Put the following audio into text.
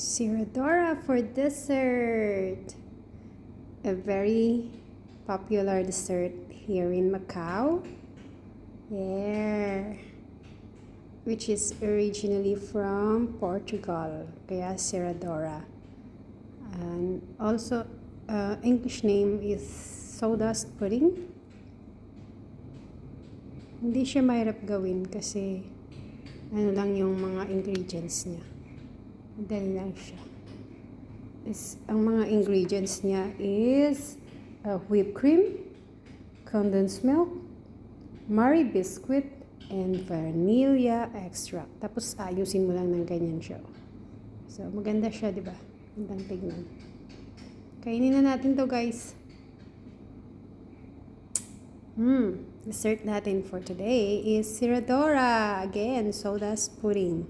Serradura for dessert. A very popular dessert here in Macau. Yeah. Which is originally from Portugal. Kaya Serradura. And also, English name is Sawdust Pudding. Hindi siya mahirap gawin kasi ano lang yung mga ingredients niya. Madali lang siya. Ang mga ingredients niya is whipped cream, condensed milk, Marie biscuit, and vanilla extract. Tapos ayusin mo lang ng ganyan siya. So maganda siya, di ba? Magandang tignan. Kainin na natin to, guys. Dessert natin for today is Serradura. Again, Sawdust Pudding.